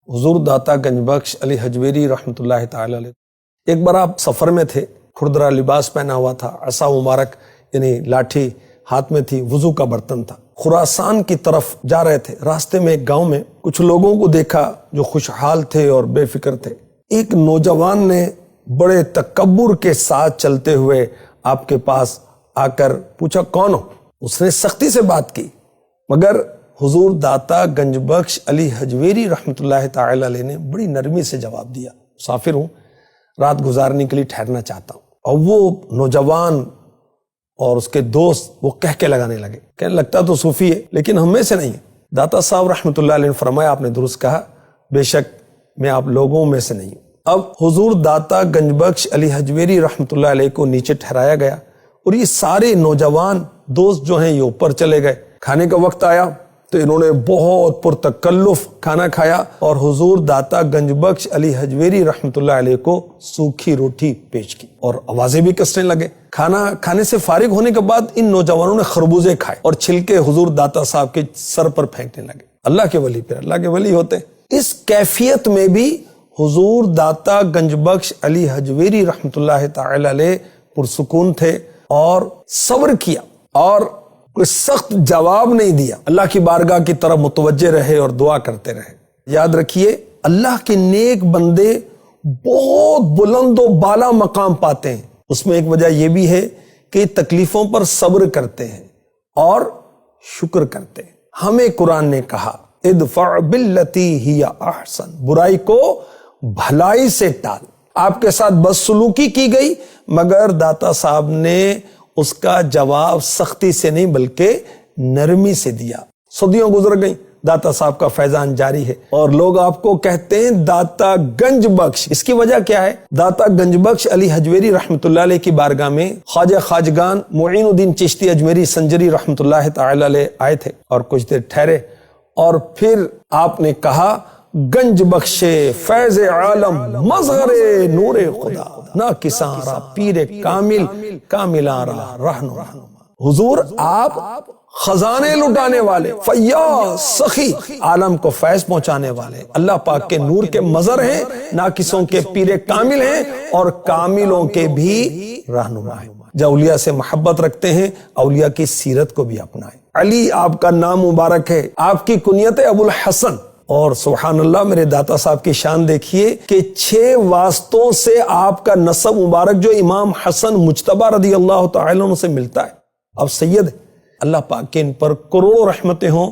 حضور داتا گنج بخش علی حجویری رحمۃ اللہ تعالی علیہ، ایک بار آپ سفر میں تھے، کھردرا لباس پہنا ہوا تھا، عصا مبارک یعنی لاٹھی ہاتھ میں تھی، وضو کا برتن تھا، خراسان کی طرف جا رہے تھے۔ راستے میں ایک گاؤں میں کچھ لوگوں کو دیکھا جو خوشحال تھے اور بے فکر تھے۔ ایک نوجوان نے بڑے تکبر کے ساتھ چلتے ہوئے آپ کے پاس آ کر پوچھا کون ہو؟ اس نے سختی سے بات کی، مگر حضور داتا گنج بخش علی حجویری رحمۃ اللہ تعالی علیہ نے بڑی نرمی سے جواب دیا، مسافر ہوں، رات گزارنے کے لیے ٹھہرنا چاہتا ہوں۔ اور وہ نوجوان اور اس کے دوست وہ کہہ کے لگانے لگے، کہنے لگتا تو صوفی ہے لیکن ہم میں سے نہیں ہے۔ داتا صاحب رحمۃ اللہ علیہ نے فرمایا آپ نے درست کہا، بے شک میں آپ لوگوں میں سے نہیں ہوں۔ اب حضور داتا گنج بخش علی حجویری رحمۃ اللہ علیہ کو نیچے ٹھہرایا گیا اور یہ سارے نوجوان دوست جو ہیں یہ اوپر چلے گئے۔ کھانے کا وقت آیا تو انہوں نے بہت پرتکلف کھانا کھایا اور حضور داتا گنج بخش علی حجویری رحمۃ اللہ علیہ کو سوکھی روٹی پیش کی اور آوازیں بھی کسنے لگے۔ کھانا کھانے سے فارغ ہونے کے بعد ان نوجوانوں نے خربوزے کھائے اور چھلکے حضور داتا صاحب کے سر پر پھینکنے لگے۔ اللہ کے ولی پھر اللہ کے ولی ہوتے۔ اس کیفیت میں بھی حضور داتا گنج بخش علی حجویری رحمۃ اللہ تعالی علیہ پرسکون تھے اور صبر کیا اور کوئی سخت جواب نہیں دیا، اللہ کی بارگاہ کی طرف متوجہ رہے اور دعا کرتے رہے۔ یاد رکھیے اللہ کے نیک بندے بہت بلند و بالا مقام پاتے ہیں، اس میں ایک وجہ یہ بھی ہے کہ تکلیفوں پر صبر کرتے ہیں اور شکر کرتے ہیں۔ ہمیں قرآن نے کہا ادفع باللتی ہی احسن، برائی کو بھلائی سے ٹال۔ آپ کے ساتھ بدسلوکی کی گئی مگر داتا صاحب نے اس کا جواب سختی سے نہیں بلکہ نرمی سے دیا۔ صدیوں گزر گئیں، داتا صاحب کا فیضان جاری ہے اور لوگ آپ کو کہتے ہیں داتا گنج بخش۔ اس کی وجہ کیا ہے؟ داتا گنج بخش علی حجویری رحمۃ اللہ علیہ کی بارگاہ میں خواجہ خواجگان معین الدین چشتی اجمیری سنجری رحمۃ اللہ تعالی علیہ آئے تھے اور کچھ دیر ٹھہرے اور پھر آپ نے کہا گنج بخشے فیض عالم مظہر نور خدا، نہ کساں را پیر کامل کاملاں را رہنما۔ حضور آپ خزانے لٹانے والے، فیاض، سخی، عالم کو فیض پہنچانے والے، اللہ پاک کے نور کے مظہر ہیں، ناقصوں کے پیر کامل ہیں اور کاملوں کے بھی رہنما ہیں۔ جو اولیاء سے محبت رکھتے ہیں اولیاء کی سیرت کو بھی اپنائیں۔ علی آپ کا نام مبارک ہے، آپ کی کنیت ابو الحسن، اور سبحان اللہ میرے داتا صاحب کی شان دیکھیے کہ 6 واسطوں سے آپ کا نسب مبارک جو امام حسن مجتبی رضی اللہ تعالی عنہ سے ملتا ہے۔ اب سید اللہ پاک کے ان پر کروڑوں رحمتیں ہوں۔